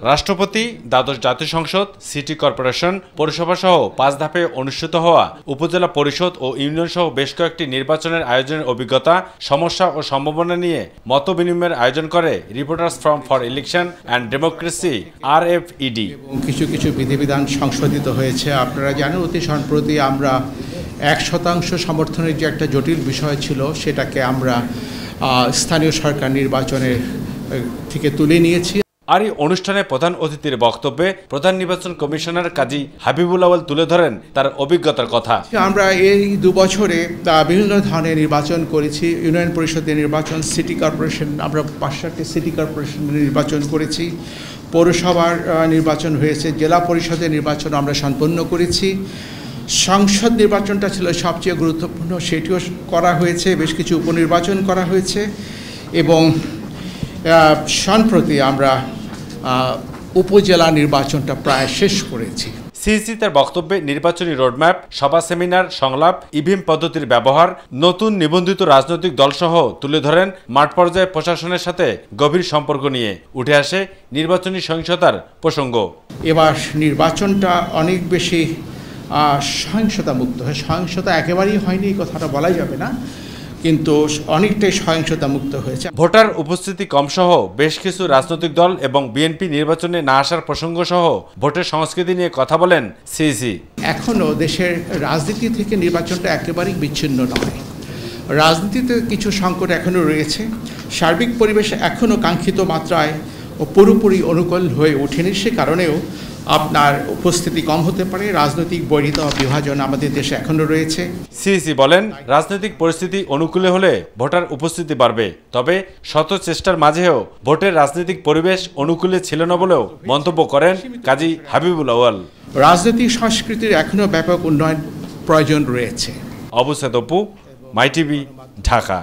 রাষ্ট্রপতি, দ্বাদশ জাতীয় সংসদ, সিটি কর্পোরেশন, পৌরসভা সহ ৫ ধাপে অনুষ্ঠিত হওয়া উপজেলা পরিষদ ও ইউনিয়ন সহ বেশ কয়েকটি নির্বাচনের আয়োজনের অভিজ্ঞতা, সমস্যা ও সম্ভাবনা নিয়ে মতবিনিময়ের আয়োজন করে reporters forum for election and democracy RFED। কিছু কিছু বিধিবিধান সংশোধিত হয়েছে। আপনারা জানেন অতি সম্প্রতি আমরা ১% সমর্থনের যে একটা জটিল বিষয় ছিল সেটাকে আমরা স্থানীয় সরকার নির্বাচনের থেকে তুলে নিয়েছি। আর এই অনুষ্ঠানে প্রধান অতিথির বক্তব্যে প্রধান নির্বাচন কমিশনার কাজী হাবিবুল আউয়াল তুলে ধরেন তার অভিজ্ঞতার কথা। আমরা এই ২ বছরে বিভিন্ন ধরনের নির্বাচন করেছি। ইউনিয়ন পরিষদের নির্বাচন, সিটি কর্পোরেশন, আমরা ৫টি সিটি কর্পোরেশনের নির্বাচন করেছি, পৌরসভার নির্বাচন হয়েছে, জেলা পরিষদের নির্বাচন আমরা সম্পন্ন করেছি। সংসদ নির্বাচনটা ছিল সবচেয়ে গুরুত্বপূর্ণ, সেটিও করা হয়েছে, বেশ কিছু উপনির্বাচন করা হয়েছে এবং সম্প্রতি আমরা উপজেলা নির্বাচনটা প্রায় শেষ করেছি। সিইসি তার বক্তব্যে নির্বাচনী রোডম্যাপ, সভা, সেমিনার, সংলাপ, ইভিএম পদ্ধতির ব্যবহার, নতুন নিবন্ধিত রাজনৈতিক দলসহ তুলে ধরেন মাঠ পর্যায়ে প্রশাসনের সাথে গভীর সম্পর্ক নিয়ে উঠে আসে নির্বাচনী সহিংসতার প্রসঙ্গ। এবার নির্বাচনটা অনেক বেশি সহিংসতা মুক্ত হয়। সহিংসতা একেবারেই হয়নি এই কথাটা বলা যাবে না, কিন্তু অনেকটাই সহিংসতা মুক্ত হয়েছে। ভোটার উপস্থিতি কম সহ বেশ কিছু রাজনৈতিক দল এবং বিএনপি নির্বাচনে না আসার প্রসঙ্গ সহ ভোটের সংস্কৃতি নিয়ে কথা বলেন সিইসি। এখনও দেশের রাজনীতি থেকে নির্বাচনটা একেবারেই বিচ্ছিন্ন নয়। রাজনীতিতে কিছু সংকট এখনও রয়েছে। সার্বিক পরিবেশ এখনও কাঙ্ক্ষিত মাত্রায় ও পুরোপুরি অনুকূল হয়ে ওঠেনি। সে কারণেও আপনার উপস্থিতি কম হতে পারে। রাজনৈতিক বৈরিতা ও বিভাজন আমাদের দেশে এখনও রয়েছে। সিইসি বলেন, রাজনৈতিক পরিস্থিতি অনুকূলে হলে ভোটার উপস্থিতি বাড়বে, তবে শত চেষ্টার মাঝেও ভোটের রাজনৈতিক পরিবেশ অনুকূলে ছিল না বলেও মন্তব্য করেন কাজী হাবিবুল আউয়াল। রাজনৈতিক সংস্কৃতির এখনও ব্যাপক উন্নয়ন প্রয়োজন রয়েছে। অবু সাদ অপু, মাই টিভি, ঢাকা।